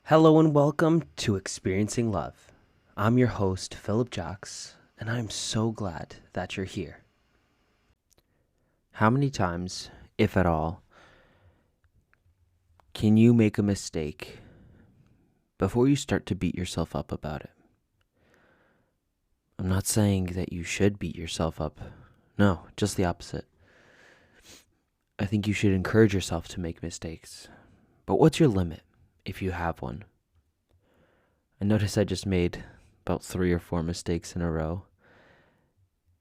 Hello and welcome to Experiencing Love. I'm your host, Philip Jocks, and I'm so glad that you're here. How many times, if at all, can you make a mistake before you start to beat yourself up about it? I'm not saying that you should beat yourself up. No, just the opposite. I think you should encourage yourself to make mistakes. But what's your limit if you have one? I noticed I just made about 3 or 4 mistakes in a row.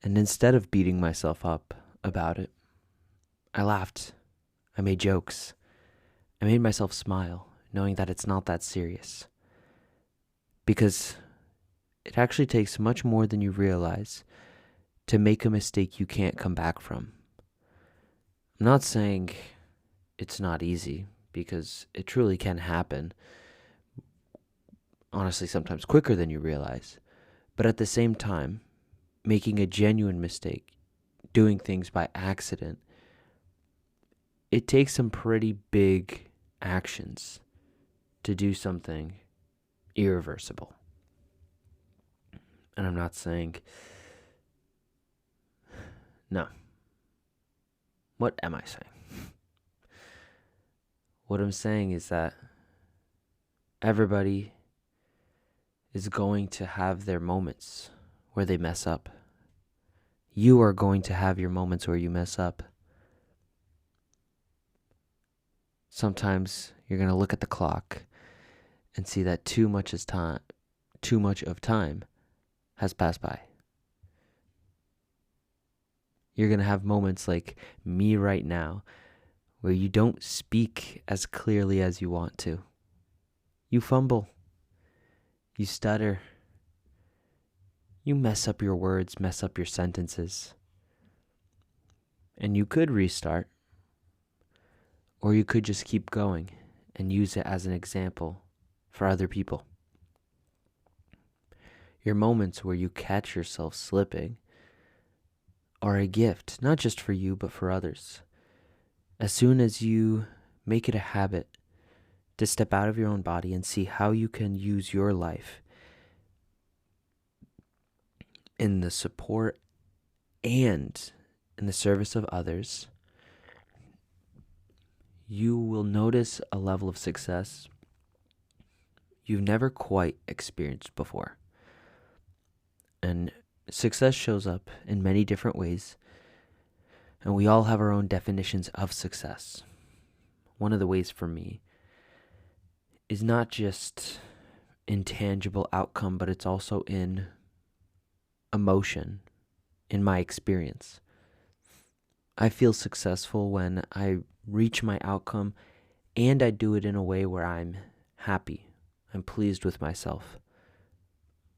And instead of beating myself up about it, I laughed. I made jokes. I made myself smile, knowing that it's not that serious. Because it actually takes much more than you realize to make a mistake you can't come back from. I'm not saying it's not easy, because it truly can happen. Honestly, sometimes quicker than you realize. But at the same time, making a genuine mistake, doing things by accident, it takes some pretty big actions to do something irreversible. And I'm not saying, no. What am I saying? What I'm saying is that everybody is going to have their moments where they mess up. You are going to have your moments where you mess up. Sometimes you're going to look at the clock and see that too much of time has passed by. You're going to have moments like me right now where you don't speak as clearly as you want to. You fumble. You stutter. You mess up your words, mess up your sentences. And you could restart, or you could just keep going and use it as an example for other people. Your moments where you catch yourself slipping are a gift, not just for you, but for others. As soon as you make it a habit to step out of your own body and see how you can use your life in the support and in the service of others, you will notice a level of success you've never quite experienced before. And success shows up in many different ways, and we all have our own definitions of success. One of the ways for me is not just intangible outcome, but it's also in emotion, in my experience. I feel successful when I reach my outcome and I do it in a way where I'm happy, I'm pleased with myself.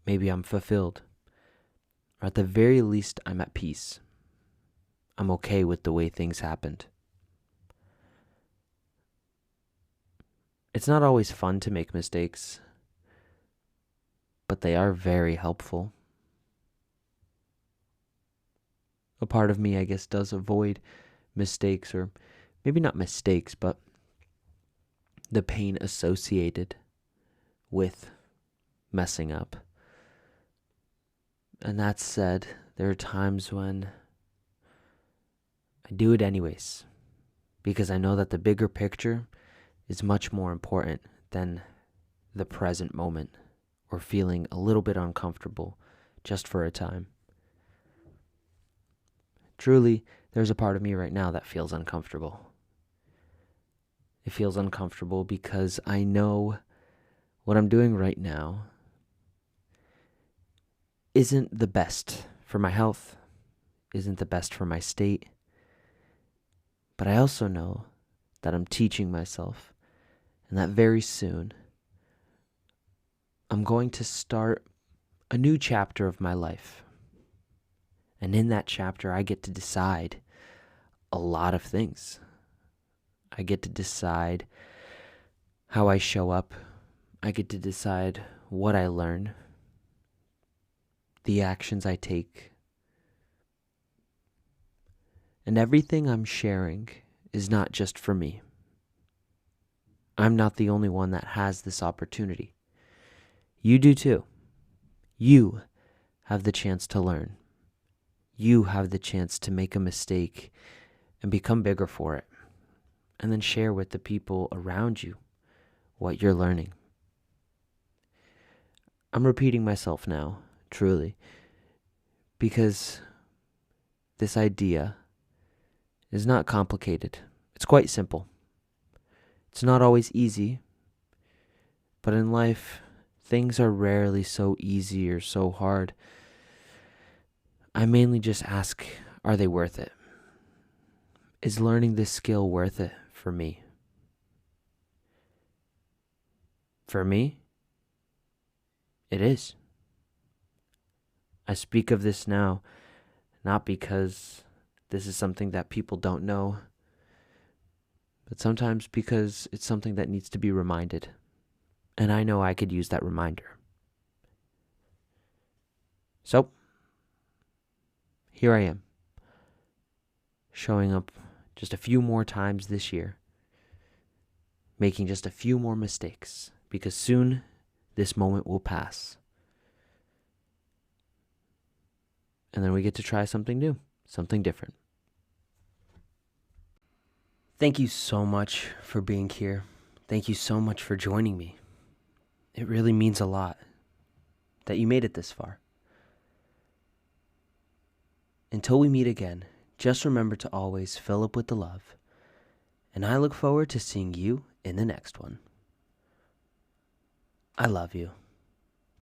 Maybe I'm fulfilled, or at the very least, I'm at peace. I'm okay with the way things happened. It's not always fun to make mistakes, but they are very helpful. A part of me, I guess, does avoid mistakes, or maybe not mistakes, but the pain associated with messing up. And that said, there are times when I do it anyways, because I know that the bigger picture is much more important than the present moment or feeling a little bit uncomfortable just for a time. Truly, there's a part of me right now that feels uncomfortable. It feels uncomfortable because I know what I'm doing right now isn't the best for my health, isn't the best for my state. But I also know that I'm teaching myself, and that very soon I'm going to start a new chapter of my life. And in that chapter, I get to decide a lot of things. I get to decide how I show up. I get to decide what I learn, the actions I take. And everything I'm sharing is not just for me. I'm not the only one that has this opportunity. You do too. You have the chance to learn. You have the chance to make a mistake and become bigger for it, and then share with the people around you what you're learning. I'm repeating myself now, truly, because this idea is not complicated. It's quite simple. It's not always easy, but in life, things are rarely so easy or so hard. I mainly just ask, are they worth it? Is learning this skill worth it for me? For me, it is. I speak of this now, not because this is something that people don't know, but sometimes because it's something that needs to be reminded. And I know I could use that reminder. So, here I am, showing up just a few more times this year, making just a few more mistakes, because soon this moment will pass. And then we get to try something new, something different. Thank you so much for being here. Thank you so much for joining me. It really means a lot that you made it this far. Until we meet again, just remember to always fill up with the love. And I look forward to seeing you in the next one. I love you.